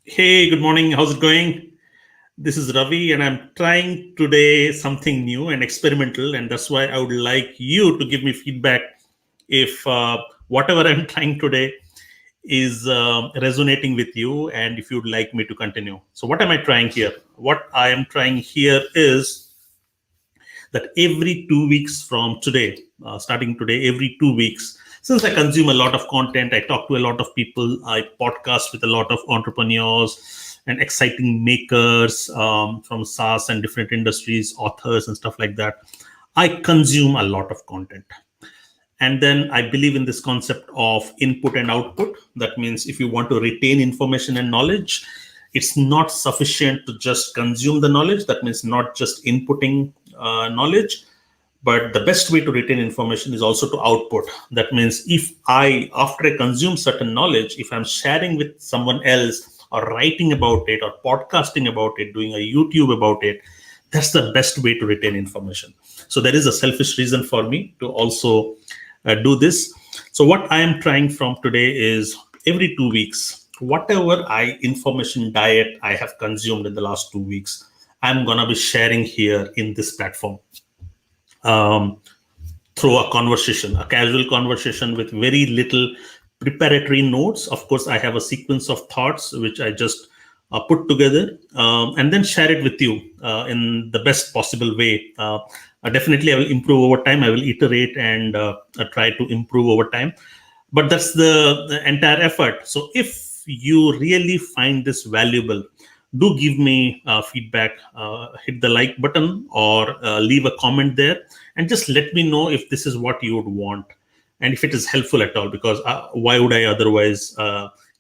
Hey, good morning. How's it going? This is Ravi, and I'm trying today something new and experimental, and that's why I would like you to give me feedback if whatever I'm trying today is resonating with you, and if you'd like me to continue. So, what am I trying here? What I am trying here is that every 2 weeks from today, starting today, every 2 weeks, since I consume a lot of content, I talk to a lot of people, I podcast with a lot of entrepreneurs and exciting makers from SaaS and different industries, authors, and stuff like that. I consume a lot of content. And then I believe in this concept of input and output. That means if you want to retain information and knowledge, it's not sufficient to just consume the knowledge. That means not just inputting knowledge, but the best way to retain information is also to output. That means if after I consume certain knowledge, if I'm sharing with someone else or writing about it or podcasting about it, doing a YouTube about it, that's the best way to retain information. So there is a selfish reason for me to also do this. So what I am trying from today is every 2 weeks, whatever information diet I have consumed in the last 2 weeks, I'm gonna be sharing here in this platform um, through a conversation, a casual conversation with very little preparatory notes. Of course, I have a sequence of thoughts which I just put together and then share it with you in the best possible way. Definitely, I will improve over time. I will iterate and try to improve over time. But that's the entire effort. So if you really find this valuable, do give me feedback, hit the like button or leave a comment there, and just let me know if this is what you would want and if it is helpful at all, because why would I otherwise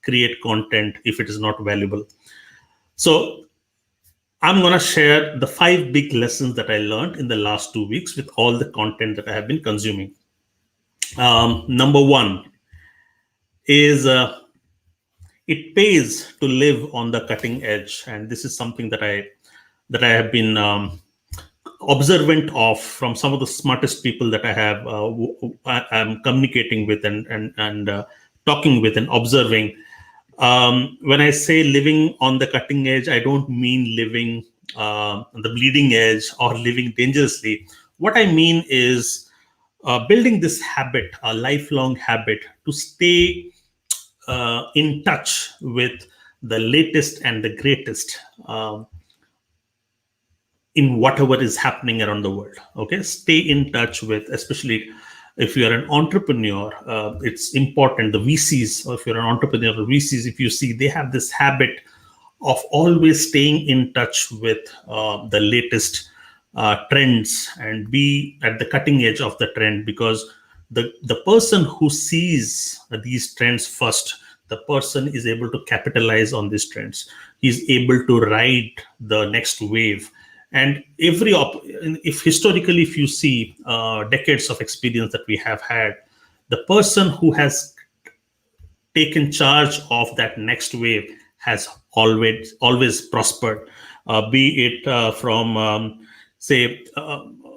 create content if it is not valuable? So I'm going to share the 5 big lessons that I learned in the last 2 weeks with all the content that I have been consuming. Number one is it pays to live on the cutting edge, and this is something that I have been observant of from some of the smartest people that I'm communicating with and talking with and observing. When I say living on the cutting edge, I don't mean living on the bleeding edge or living dangerously. What I mean is building this habit, a lifelong habit, to stay in touch with the latest and the greatest in whatever is happening around the world. Okay, stay in touch with, especially if you're an entrepreneur, it's important. The VCs, or if you're an entrepreneur, VCs, if you see, they have this habit of always staying in touch with the latest trends and be at the cutting edge of the trend, because the person who sees these trends first, the person is able to capitalize on these trends. He's able to ride the next wave. And if historically, if you see decades of experience that we have had, the person who has taken charge of that next wave has always prospered. Be it from say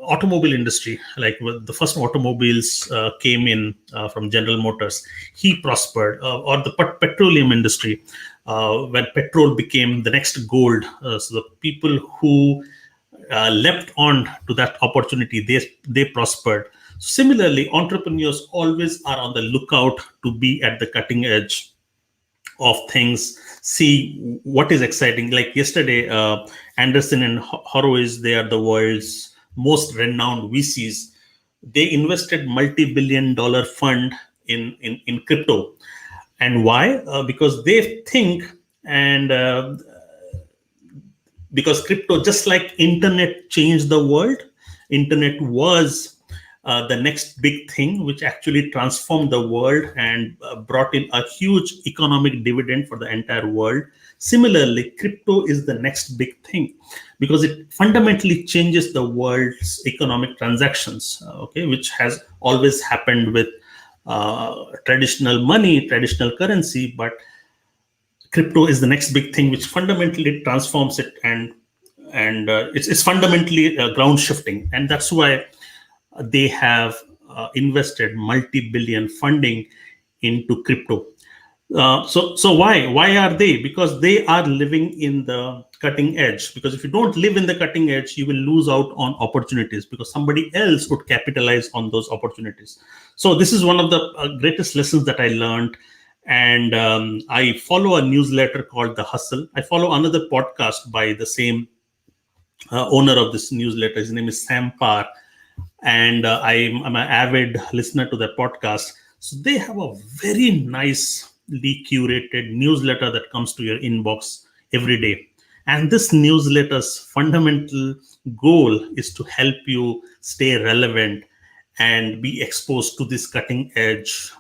automobile industry, like when the first automobiles came in from General Motors, he prospered. Or the petroleum industry, when petrol became the next gold, so the people who leapt on to that opportunity, they prospered. Similarly, entrepreneurs always are on the lookout to be at the cutting edge of things, see what is exciting. Like yesterday, Anderson and Horowitz, they are the world's most renowned VCs. They invested multi-billion-dollar fund in crypto. And why? Because they think, and because crypto, just like internet changed the world, internet was the next big thing which actually transformed the world and brought in a huge economic dividend for the entire world. Similarly, crypto is the next big thing because it fundamentally changes the world's economic transactions, okay, which has always happened with traditional money, traditional currency. But crypto is the next big thing which fundamentally transforms it, and it's fundamentally ground shifting. And that's why they have invested multi-billion funding into crypto. So why are they? Because they are living in the cutting edge. Because if you don't live in the cutting edge, you will lose out on opportunities because somebody else would capitalize on those opportunities. So this is one of the greatest lessons that I learned. And I follow a newsletter called The Hustle. I follow another podcast by the same owner of this newsletter. His name is Sam Parr, and I'm an avid listener to their podcast. So they have a very nicely curated newsletter that comes to your inbox every day. And this newsletter's fundamental goal is to help you stay relevant and be exposed to this cutting edge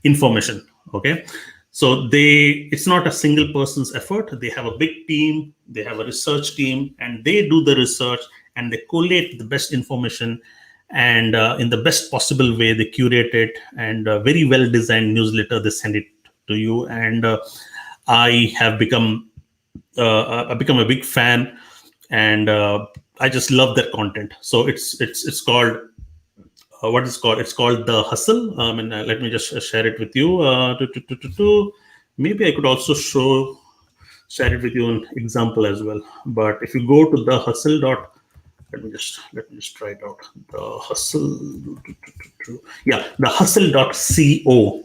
information. Okay. So it's not a single person's effort. They have a big team, they have a research team, and they do the research and they collate the best information, and in the best possible way they curate it, and a very well designed newsletter they send it to you. And I have become a big fan, and I just love their content. So it's called what is called it's called The Hustle. And let me just share it with you. Maybe I could also share it with you an example as well. But if you go to the hustle dot, let me just try it out. The hustle, yeah, the hustle.co.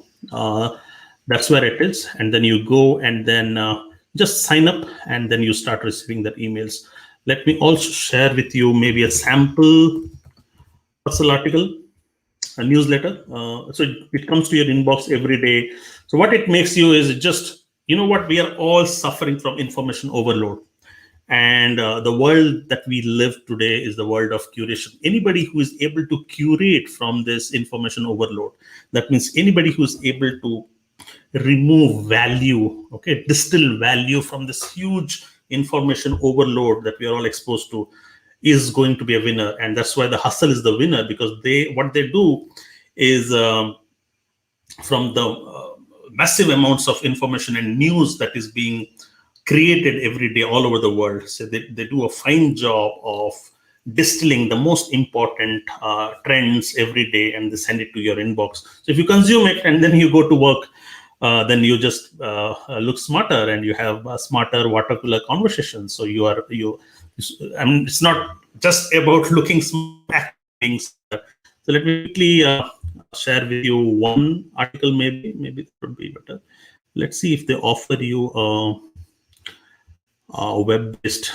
That's where it is, and then you go and then just sign up, and then you start receiving the emails. Let me also share with you maybe a sample hustle article, a newsletter. So it comes to your inbox every day. So what it makes you is just, you know what, we are all suffering from information overload. And the world that we live today is the world of curation. Anybody who is able to curate from this information overload, that means anybody who is able to remove value, okay, distill value from this huge information overload that we are all exposed to, is going to be a winner. And that's why the hustle is the winner, because what they do is from the massive amounts of information and news that is being created every day all over the world. So they do a fine job of distilling the most important trends every day, and they send it to your inbox. So if you consume it and then you go to work, then you just look smarter, and you have smarter water cooler conversations. So I mean, it's not just about looking smart. So let me quickly share with you one article. Maybe it would be better. Let's see if they offer you a web-based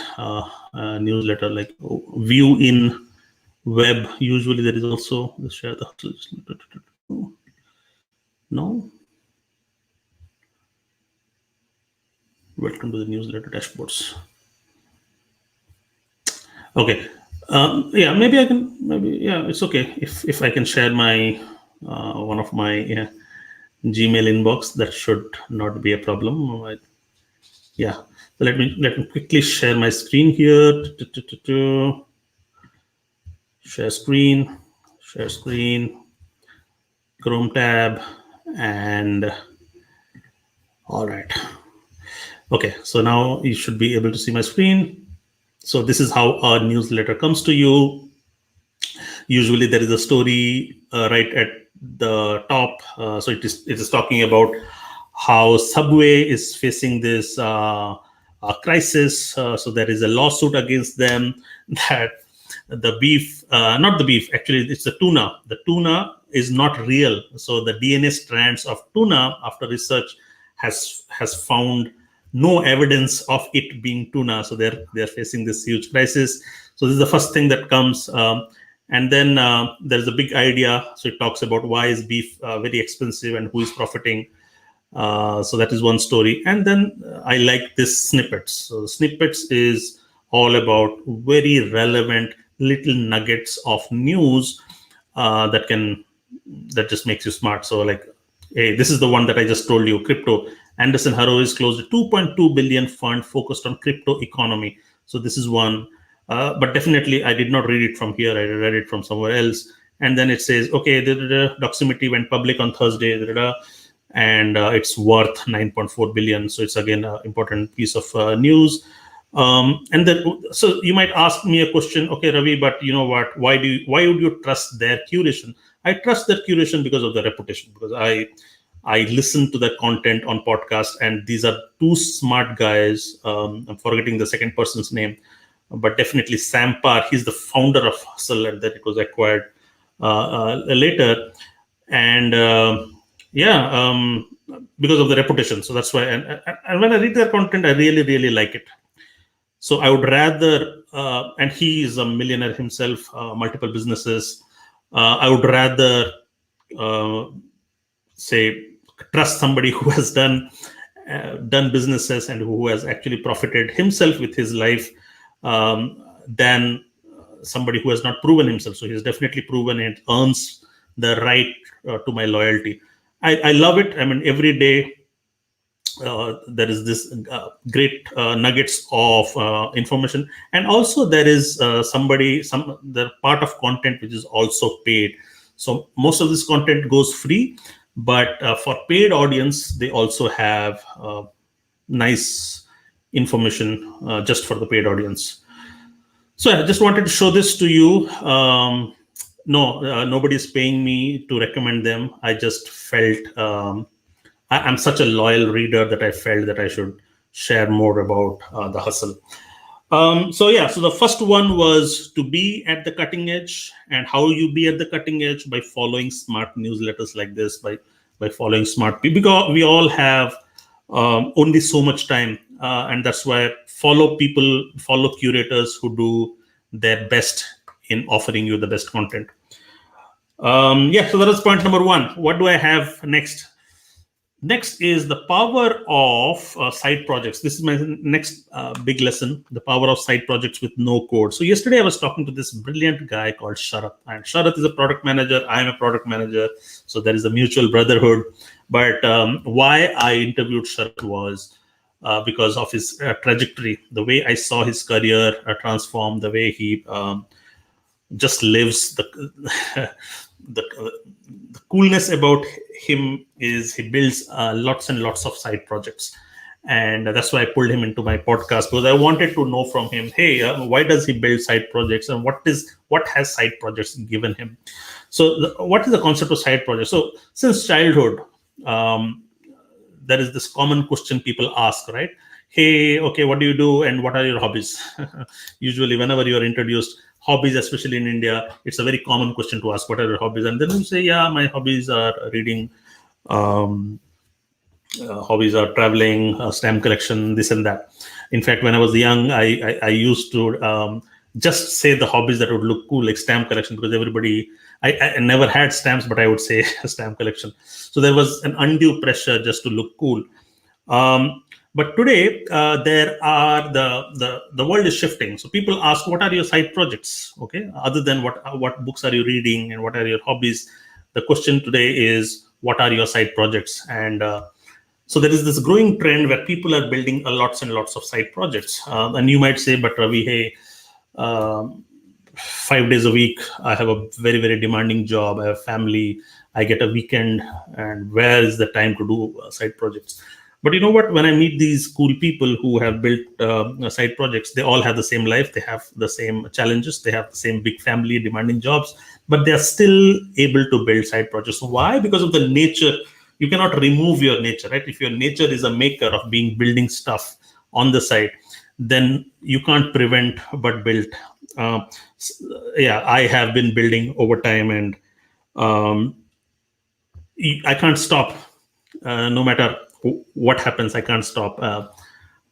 newsletter like view in web. Usually there is also the share the no. Welcome to the newsletter dashboards. Okay. Yeah, maybe I can. Yeah, it's okay if I can share my one of my Gmail inbox. That should not be a problem. Yeah. So let me quickly share my screen here. Share screen. Chrome tab, and all right. Okay, so now you should be able to see my screen. So this is how our newsletter comes to you. Usually there is a story right at the top. So it is talking about how Subway is facing this crisis. So there is a lawsuit against them that the beef, not the beef, actually it's the tuna. The tuna is not real. So the DNA strands of tuna, after research, has found no evidence of it being tuna. So they're facing this huge crisis. So this is the first thing that comes. And then there's a big idea. So it talks about why is beef very expensive and who is profiting. So that is one story. And then I like this snippets. So snippets is all about very relevant little nuggets of news that just makes you smart. So like, hey, this is the one that I just told you, crypto. Anderson Horowitz closed a 2.2 billion fund focused on crypto economy. So this is one, but definitely I did not read it from here. I read it from somewhere else. And then it says, okay, Doximity went public on Thursday, and it's worth 9.4 billion. So it's again an important piece of news. And then, so you might ask me a question, okay, Ravi, but you know what? Why would you trust their curation? I trust their curation because of the reputation, because I listen to the content on podcast, and these are two smart guys. I'm forgetting the second person's name, but definitely Sam Parr. He's the founder of Hustle, and then it was acquired later. And yeah, because of the reputation. So that's why. And when I read their content, I really, really like it. So I would rather, and he is a millionaire himself, multiple businesses. I would rather uh, say trust somebody who has done businesses and who has actually profited himself with his life than somebody who has not proven himself. So he's definitely proven it, earns the right to my loyalty. I love it. I mean, every day there is this great nuggets of information, and also there is some the part of content which is also paid. So most of this content goes free, but for paid audience they also have nice information just for the paid audience. So I just wanted to show this to you. No, nobody's paying me to recommend them. I just felt I'm such a loyal reader that I felt that I should share more about the hustle. So yeah, so the first one was to be at the cutting edge, and how you be at the cutting edge by following smart newsletters like this, by following smart people, because we all have only so much time, and that's why follow curators who do their best in offering you the best content. Yeah, so that is point number one. What do I have next? Next is the power of side projects. This is my next big lesson, the power of side projects with no code. So yesterday I was talking to this brilliant guy called Sharat. And Sharat is a product manager. I am a product manager. So there is a mutual brotherhood. But why I interviewed Sharat was because of his trajectory, the way I saw his career transform, the way he just lives the coolness about him is he builds lots and lots of side projects, and that's why I pulled him into my podcast, because I wanted to know from him, hey, why does he build side projects, and what has side projects given him. So what is the concept of side projects? So since childhood, there is this common question people ask, right? Hey, okay, what do you do and what are your hobbies? Usually whenever you are introduced hobbies, especially in India, it's a very common question to ask, what are your hobbies? And then you say, yeah, my hobbies are reading, hobbies are traveling, stamp collection, this and that. In fact, when I was young, I used to just say the hobbies that would look cool, like stamp collection, because everybody, I never had stamps, but I would say stamp collection. So there was an undue pressure just to look cool. But today, there are the world is shifting. So people ask, what are your side projects? Okay, other than what books are you reading and what are your hobbies? The question today is, what are your side projects? And so there is this growing trend where people are building lots and lots of side projects. And you might say, but Ravi, hey, 5 days a week, I have a very, very demanding job. I have family. I get a weekend, and where is the time to do side projects? But you know what? When I meet these cool people who have built side projects, they all have the same life. They have the same challenges. They have the same big family, demanding jobs, but they are still able to build side projects. Why? Because of the nature. You cannot remove your nature, right? If your nature is a maker of building stuff on the side, then you can't prevent but build. Uh, yeah, I have been building over time, and um, I can't stop. No matter what happens, I can't stop.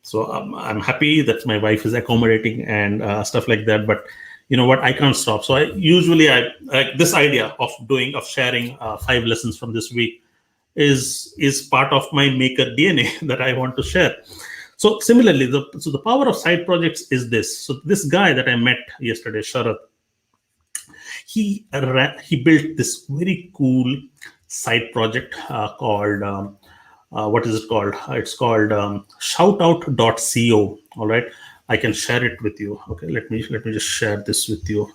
So I'm happy that my wife is accommodating and stuff like that. But you know what? I can't stop. So I like this idea of sharing 5 lessons from this week is part of my maker DNA that I want to share. So similarly, the power of side projects is this. So this guy that I met yesterday, Sharat, he built this very cool side project called what is it called? It's called Shoutoutco. All right, I can share it with you. Okay, let me just share this with you.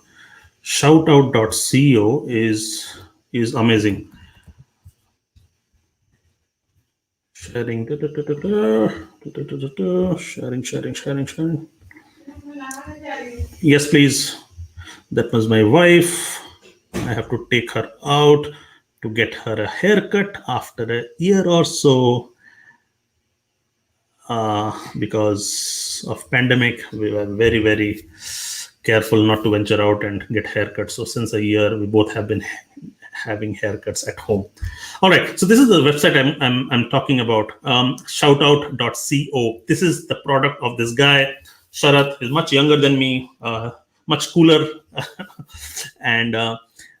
Shoutout.co is amazing. Sharing, sharing. Yes, please. That was my wife. I have to take her out. to get her a haircut after a year or so. Because of pandemic, we were very, very careful not to venture out and get haircuts. So since a year, we both have been having haircuts at home. All right, so this is the website I'm talking about, shoutout.co. This is the product of this guy. Sharat is much younger than me, much cooler. And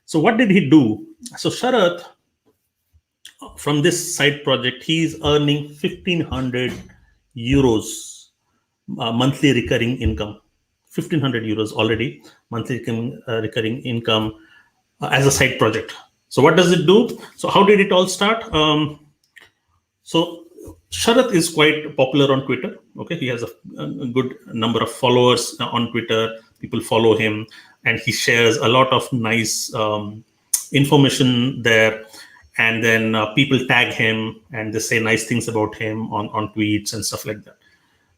so what did he do? So Sharat, from this side project, he's earning 1,500 euros monthly recurring income. 1,500 euros already monthly recurring income as a side project. So what does it do? So how did it all start? So Sharat is quite popular on Twitter. Okay, he has a good number of followers on Twitter. People follow him, and he shares a lot of nice information there. And then people tag him and they say nice things about him on tweets and stuff like that.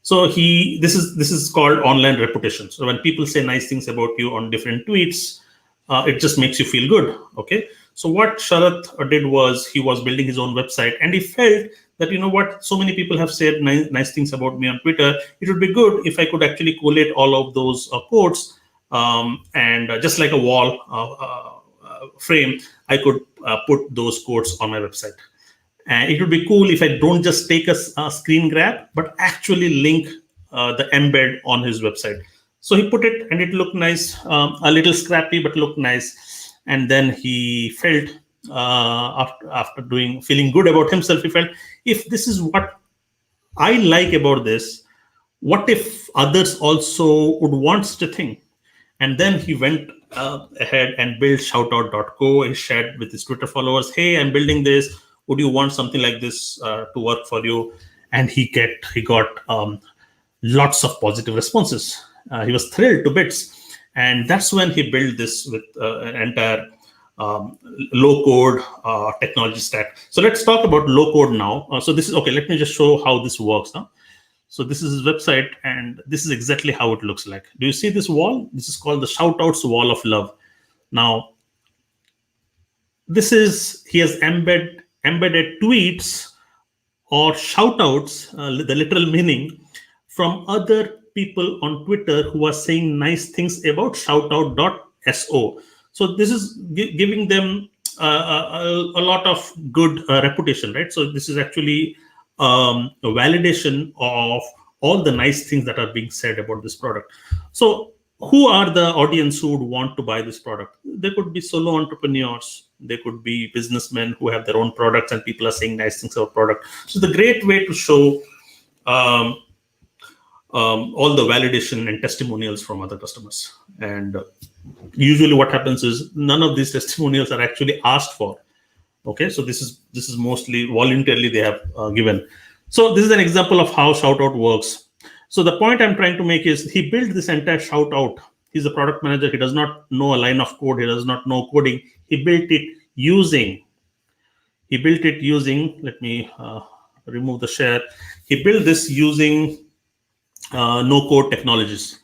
So this is called online reputation. So when people say nice things about you on different tweets, it just makes you feel good. Okay. So what Sharat did was he was building his own website, and he felt that, you know what, so many people have said nice things about me on Twitter. It would be good if I could actually collate all of those quotes and just like a wall frame, I could put those quotes on my website. And it would be cool if I don't just take a screen grab, but actually link the embed on his website. So he put it, and it looked nice, a little scrappy, but looked nice. And then he felt, after feeling good about himself, he felt, if this is what I like about this, what if others also would want such a thing? And then he went ahead and built Shoutout.co. He shared with his Twitter followers, hey, I'm building this. Would you want something like this to work for you? And he got lots of positive responses. He was thrilled to bits. And that's when he built this with an entire low-code technology stack. So let's talk about low-code now. So this is, okay, let me just show how this works now. So this is his website, and this is exactly how it looks like. Do you see this wall? This is called the Shoutouts Wall of Love. Now, he has embedded tweets or shoutouts, the literal meaning, from other people on Twitter who are saying nice things about shoutout.so. So this is giving them a lot of good reputation, right? So this is actually a validation of all the nice things that are being said about this product. So who are the audience who would want to buy this product? They could be solo entrepreneurs. They could be businessmen who have their own products and people are saying nice things about product. So the great way to show all the validation and testimonials from other customers. And usually what happens is none of these testimonials are actually asked for. Okay, so this is mostly voluntarily they have given. So this is an example of how Shoutout works. So the point I'm trying to make is he built this entire Shoutout. He's a product manager. He does not know a line of code. He does not know coding. He built it using, let me remove the share. He built this using NoCode Technologies.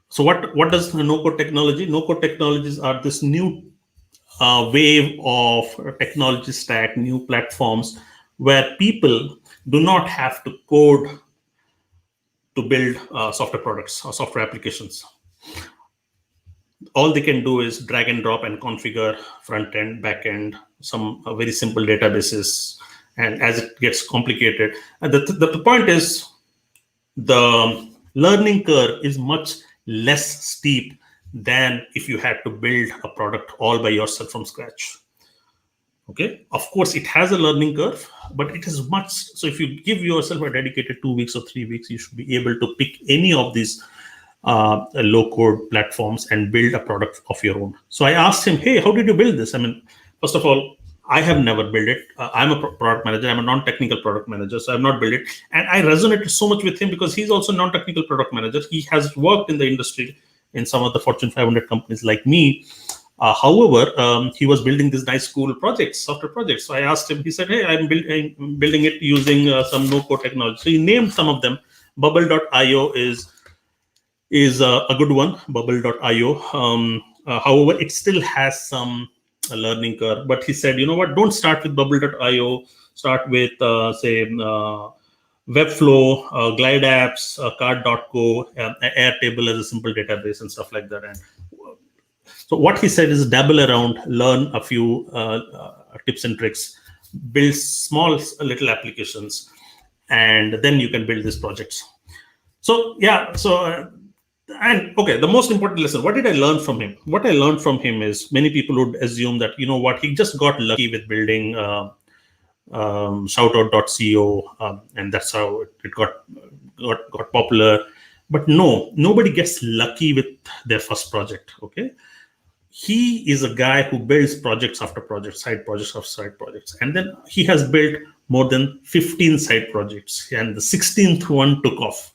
So what does NoCode Technology? NoCode Technologies are this new wave of technology stack, new platforms where people do not have to code to build software products or software applications. All they can do is drag and drop and configure front end, back end, some very simple databases. And as it gets complicated, and the point is the learning curve is much less steep than if you had to build a product all by yourself from scratch. Okay, of course, it has a learning curve, but it is much. So if you give yourself a dedicated 2 weeks or 3 weeks, you should be able to pick any of these low-code platforms and build a product of your own. So I asked him, hey, how did you build this? I mean, first of all, I have never built it. I'm a product manager. I'm a non-technical product manager, so I've not built it. And I resonated so much with him because he's also a non-technical product manager. He has worked in the industry in some of the Fortune 500 companies like me. However, he was building these nice, cool projects, software projects. So I asked him, he said, hey, I'm building it using some no-code technology. So he named some of them. Bubble.io is a good one, bubble.io. However, it still has some learning curve. But he said, you know what? Don't start with Bubble.io. Start with say Webflow, Glide Apps, Card.co, Airtable as a simple database and stuff like that. And so what he said is dabble around, learn a few tips and tricks, build small little applications, and then you can build these projects. So yeah, so and okay, the most important lesson, what did I learn from him? What I learned from him is many people would assume that, you know what, he just got lucky with building Shoutout.co, and that's how it got popular. But no, nobody gets lucky with their first project. Okay, he is a guy who builds projects after projects, side projects after side projects, and then he has built more than 15 side projects, and the 16th one took off.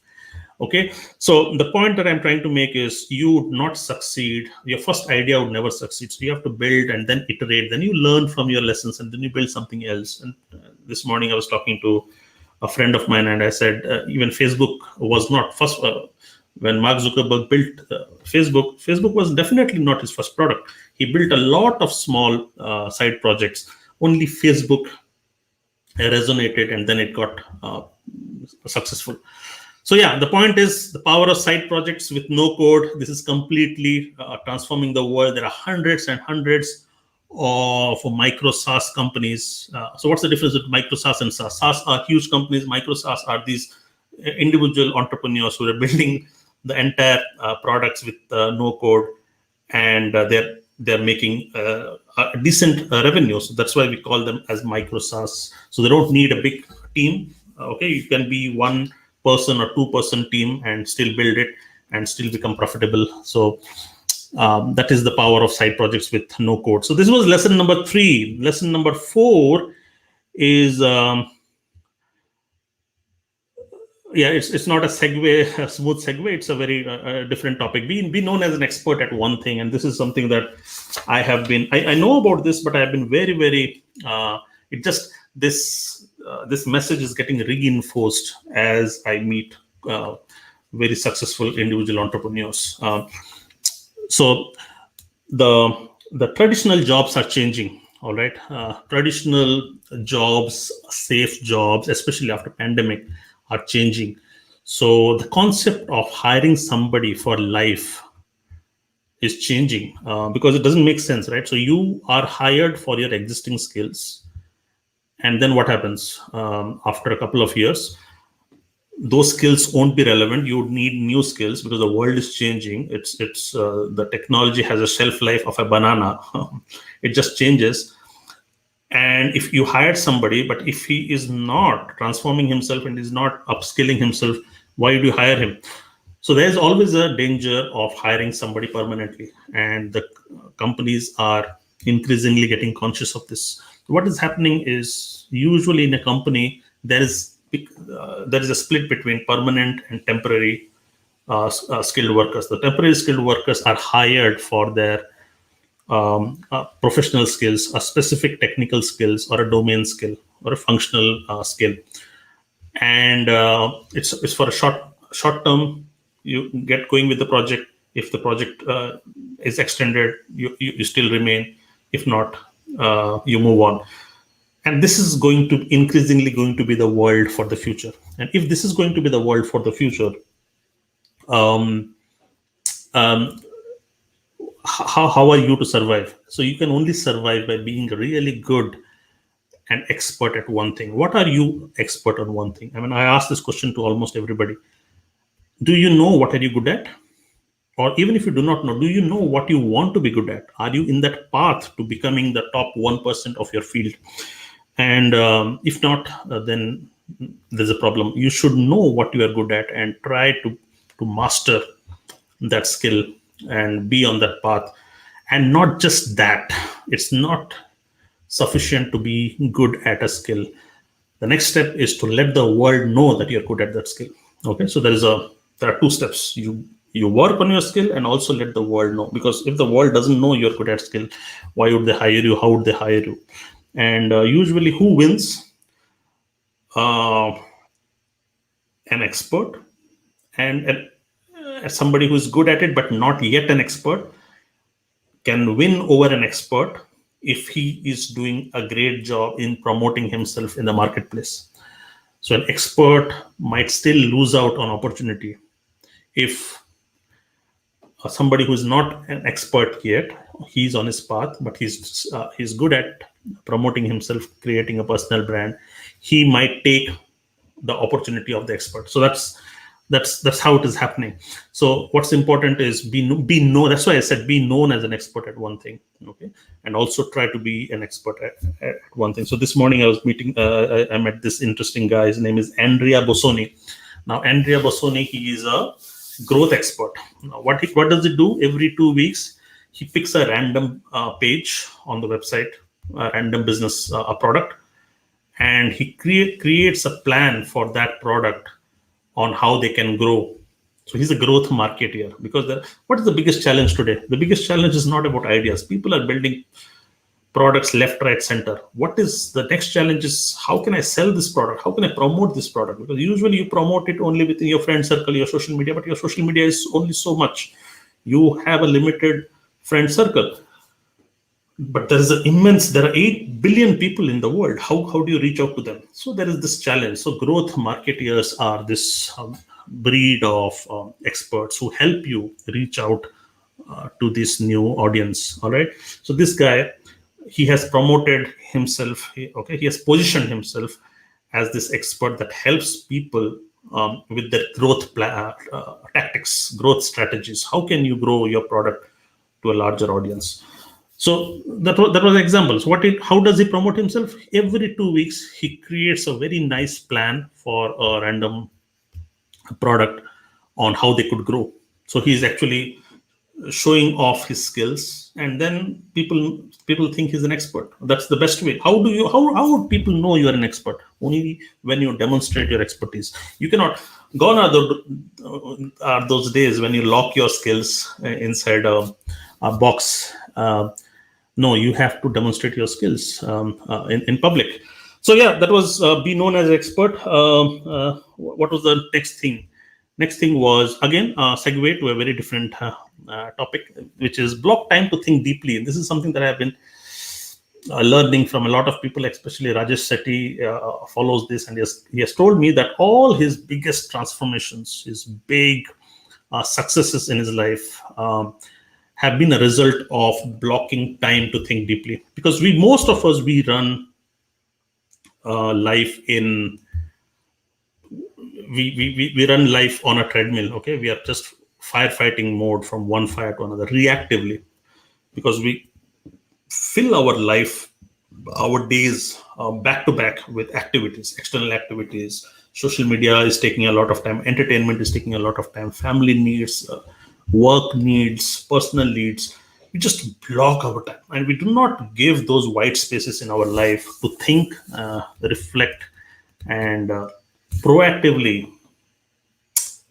Okay, so the point that I'm trying to make is you would not succeed. Your first idea would never succeed. So you have to build and then iterate. Then you learn from your lessons and then you build something else. And this morning I was talking to a friend of mine and I said, even Facebook was not first. When Mark Zuckerberg built Facebook was definitely not his first product. He built a lot of small side projects. Only Facebook resonated and then it got successful. So yeah, the point is the power of side projects with no code. This is completely transforming the world. There are hundreds and hundreds of micro SaaS companies. So what's the difference with micro SaaS and SaaS? SaaS are huge companies. Micro SaaS are these individual entrepreneurs who are building the entire products with no code, and they're making a decent revenue. So that's why we call them as micro SaaS. So they don't need a big team. Okay, you can be one person or 2-person team and still build it and still become profitable. So that is the power of side projects with no code. So this was lesson number 3. Lesson number 4 is it's not a smooth segue. It's a very different topic. Be known as an expert at one thing, and this is something that I have been. I know about this, but I have been very, very. This message is getting reinforced as I meet very successful individual entrepreneurs. So the traditional jobs are changing. All right, traditional jobs, safe jobs, especially after pandemic, are changing. So the concept of hiring somebody for life is changing because it doesn't make sense, right? So you are hired for your existing skills, and then what happens after a couple of years? Those skills won't be relevant. You would need new skills because the world is changing. It's the technology has a shelf life of a banana. It just changes. And if you hired somebody, but if he is not transforming himself and is not upskilling himself, why do you hire him? So there's always a danger of hiring somebody permanently, and the companies are increasingly getting conscious of this. What is happening is usually in a company there is a split between permanent and temporary skilled workers. The temporary skilled workers are hired for their professional skills, a specific technical skills, or a domain skill, or a functional skill, and it's for a short term. You get going with the project. If the project is extended, you still remain. If not, you move on. And this is increasingly going to be the world for the future. And if this is going to be the world for the future, how are you to survive? So you can only survive by being really good and expert at one thing. What are you expert on one thing? I mean, I ask this question to almost everybody. Do you know what are you good at? Or even if you do not know, do you know what you want to be good at? Are you in that path to becoming the top 1% of your field? And if not, then there's a problem. You should know what you are good at and try to master that skill and be on that path. And not just that, it's not sufficient to be good at a skill. The next step is to let the world know that you're good at that skill. Okay, so there are 2 steps. You work on your skill and also let the world know, because if the world doesn't know you're good at skill, why would they hire you? How would they hire you? And usually who wins? An expert and somebody who's good at it but not yet an expert can win over an expert if he is doing a great job in promoting himself in the marketplace. So an expert might still lose out on opportunity if somebody who is not an expert yet, he's on his path, but he's good at promoting himself, creating a personal brand. He might take the opportunity of the expert. So that's how it is happening. So what's important is be known. That's why I said be known as an expert at one thing, okay, and also try to be an expert at one thing. So this morning I was meeting. I met this interesting guy. His name is Andrea Bossoni. Now Andrea Bossoni, he is a growth expert. Now, what does he do? Every 2 weeks, he picks a random page on the website, a random business a product, and he creates a plan for that product on how they can grow. So he's a growth marketeer, because what is the biggest challenge today? The biggest challenge is not about ideas. People are building products left, right, center. What is the next challenge is, how can I sell this product? How can I promote this product? Because usually you promote it only within your friend circle, your social media, but your social media is only so much. You have a limited friend circle. But there are 8 billion people in the world. How do you reach out to them? So there is this challenge. So growth marketeers are this breed of experts who help you reach out to this new audience. All right. So this guy, he has promoted himself. He has positioned himself as this expert that helps people with their growth tactics, growth strategies. How can you grow your product to a larger audience? So that was an example. So how does he promote himself? Every 2 weeks, he creates a very nice plan for a random product on how they could grow. So he's actually showing off his skills, and then people think he's an expert. That's the best way. How would people know you are an expert? Only when you demonstrate your expertise. You cannot. Gone are those days when you lock your skills inside a box. No, you have to demonstrate your skills in public. So yeah, that was be known as an expert. What was the next thing? Next thing was, again, segue to a very different topic, which is block time to think deeply. And this is something that I've been learning from a lot of people, especially Rajesh Sethi follows this, and he has told me that all his biggest transformations, his big successes in his life, have been a result of blocking time to think deeply. Because most of us run life in we run life on a treadmill. Okay, we are just firefighting mode from one fire to another reactively, because we fill our days back to back with activities, external activities. Social media is taking a lot of time, entertainment is taking a lot of time, family needs, work needs, personal needs. We just block our time, and we do not give those white spaces in our life to think, reflect, and proactively.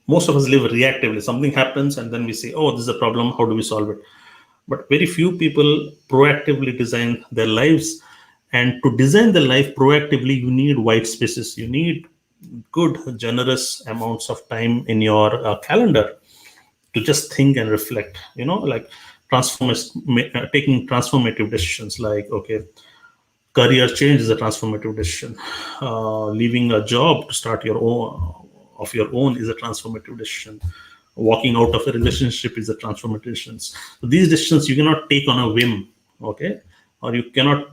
Most of us live reactively. Something happens and then we say, oh, this is a problem, how do we solve it? But very few people proactively design their lives. And to design the life proactively, you need white spaces. You need good, generous amounts of time in your calendar to just think and reflect, like taking transformative decisions, like, okay, career change is a transformative decision. Leaving a job to start your own is a transformative decision. Walking out of a relationship is a transformative decision. So these decisions you cannot take on a whim, okay, or you cannot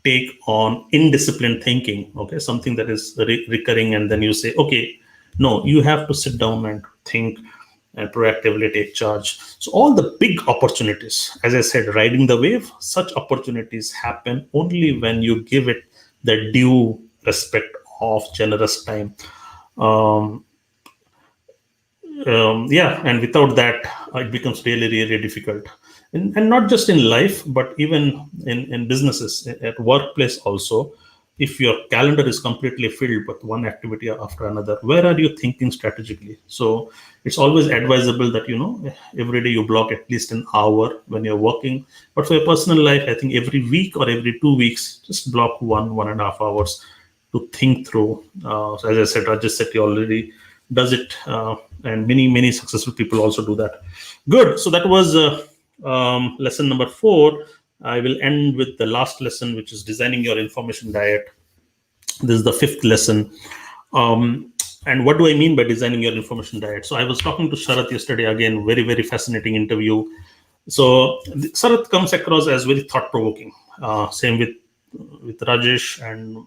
take on indisciplined thinking, okay, something that is recurring, and then you say, okay, no, you have to sit down and think and proactively take charge. So all the big opportunities, as I said, riding the wave, such opportunities happen only when you give it the due respect of generous time. And without that, it becomes really, really difficult. And not just in life, but even in businesses, at workplace also. If your calendar is completely filled with one activity after another, where are you thinking strategically? So it's always advisable that, every day you block at least an hour when you're working. But for your personal life, I think every week or every 2 weeks, just block 1.5 hours to think through. So as I said, Rajesh Sethi already does it, and many successful people also do that. Good. So that was lesson number 4. I will end with the last lesson, which is designing your information diet. This is the fifth lesson. And what do I mean by designing your information diet? So I was talking to Sharath yesterday, again, very, very fascinating interview. So Sharath comes across as very thought-provoking. Same with Rajesh, and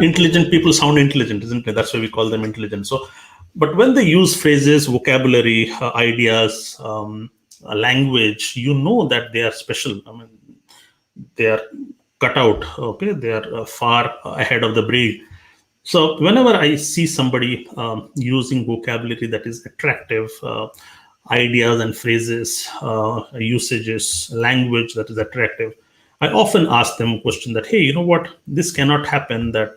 intelligent people sound intelligent, isn't it? That's why we call them intelligent. So, but when they use phrases, vocabulary, ideas, language, you know that they are special. I mean, they are cut out. Okay, they are far ahead of the breed. So whenever I see somebody using vocabulary that is attractive, ideas and phrases, usages, language that is attractive, I often ask them a question that, hey, you know what, this cannot happen, that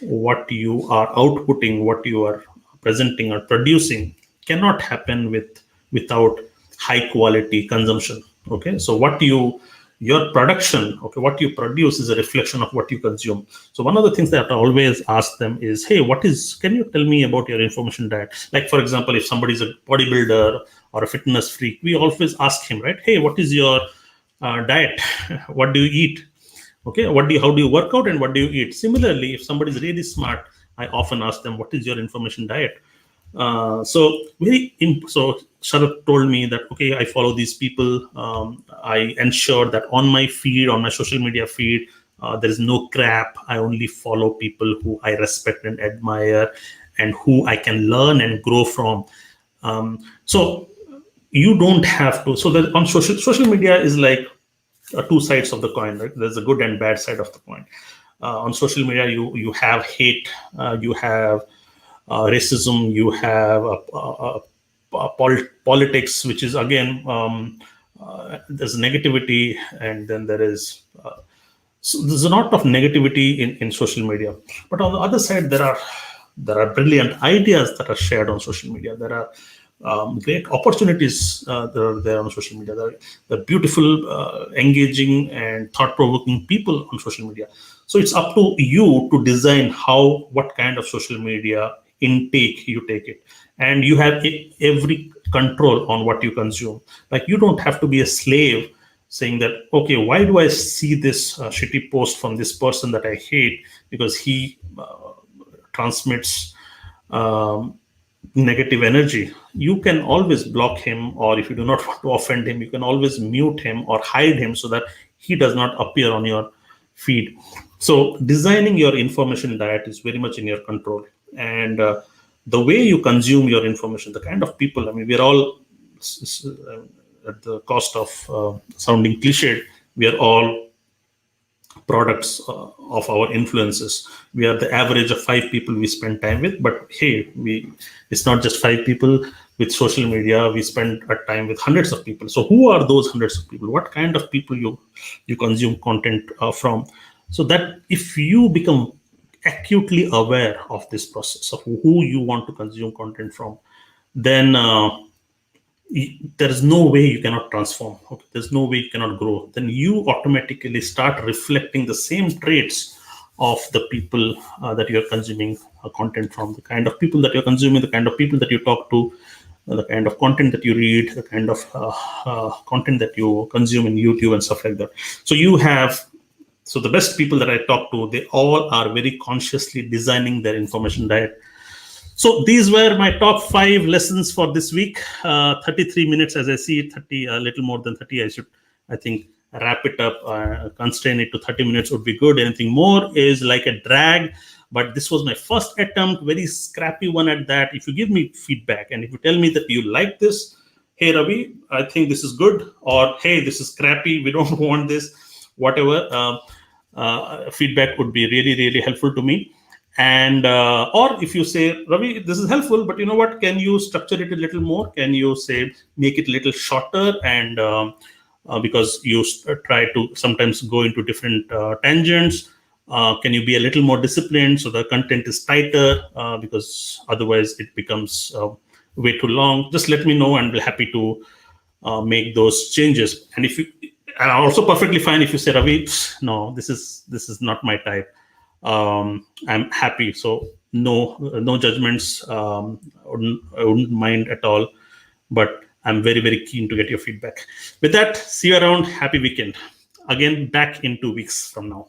what you are outputting, what you are presenting or producing cannot happen without high quality consumption. Okay, so your production, okay, what you produce is a reflection of what you consume. So one of the things that I always ask them is, hey, can you tell me about your information diet? Like, for example, if somebody is a bodybuilder or a fitness freak, we always ask him, right, hey, what is your diet? What do you eat? Okay, how do you work out and what do you eat? Similarly, if somebody is really smart, I often ask them, what is your information diet? So Sharath told me that, okay, I follow these people. I ensure that on my feed, on my social media feed, there is no crap. I only follow people who I respect and admire and who I can learn and grow from. So you don't have to. So that on social media is like two sides of the coin, right? There's a good and bad side of the coin. On social media, you have hate, you have racism, you have politics, which is again there's negativity, and then so there's a lot of negativity in social media. But on the other side, there are brilliant ideas that are shared on social media. There are great opportunities that are there on social media. There are beautiful, engaging, and thought-provoking people on social media. So it's up to you to design what kind of social media intake you take it, and you have every control on what you consume. Like, you don't have to be a slave saying that, okay, why do I see this shitty post from this person that I hate because he transmits negative energy. You can always block him, or if you do not want to offend him, you can always mute him or hide him so that he does not appear on your feed. So designing your information diet is very much in your control. And the way you consume your information, the kind of people, I mean, we're all, at the cost of sounding cliched, we are all products of our influences. We are the average of 5 people we spend time with, but hey, it's not just 5 people. With social media, we spend a time with hundreds of people. So who are those hundreds of people? What kind of people you consume content from? So that if you become acutely aware of this process of who you want to consume content from, then there is no way you cannot transform. Okay? There's no way you cannot grow. Then you automatically start reflecting the same traits of the people that you're consuming content from, the kind of people that you're consuming, the kind of people that you talk to, the kind of content that you read, the kind of content that you consume in YouTube and stuff like that. So the best people that I talk to, they all are very consciously designing their information diet. So these were my top 5 lessons for this week. 33 minutes, as I see it, 30, a little more than 30. I think, wrap it up, constrain it to 30 minutes would be good. Anything more is like a drag. But this was my first attempt, very scrappy one at that. If you give me feedback and if you tell me that you like this, hey, Ravi, I think this is good, or hey, this is crappy, we don't want this, whatever, feedback would be really, really helpful to me. And or if you say, Ravi, this is helpful, but you know what, can you structure it a little more? Can you say, make it a little shorter? And because you try to sometimes go into different tangents, can you be a little more disciplined so the content is tighter, because otherwise it becomes way too long? Just let me know and we're happy to make those changes. And and also perfectly fine if you say, Ravi, no, this is not my type. I'm happy. So no judgments. I wouldn't mind at all. But I'm very, very keen to get your feedback. With that, see you around. Happy weekend. Again, back in 2 weeks from now.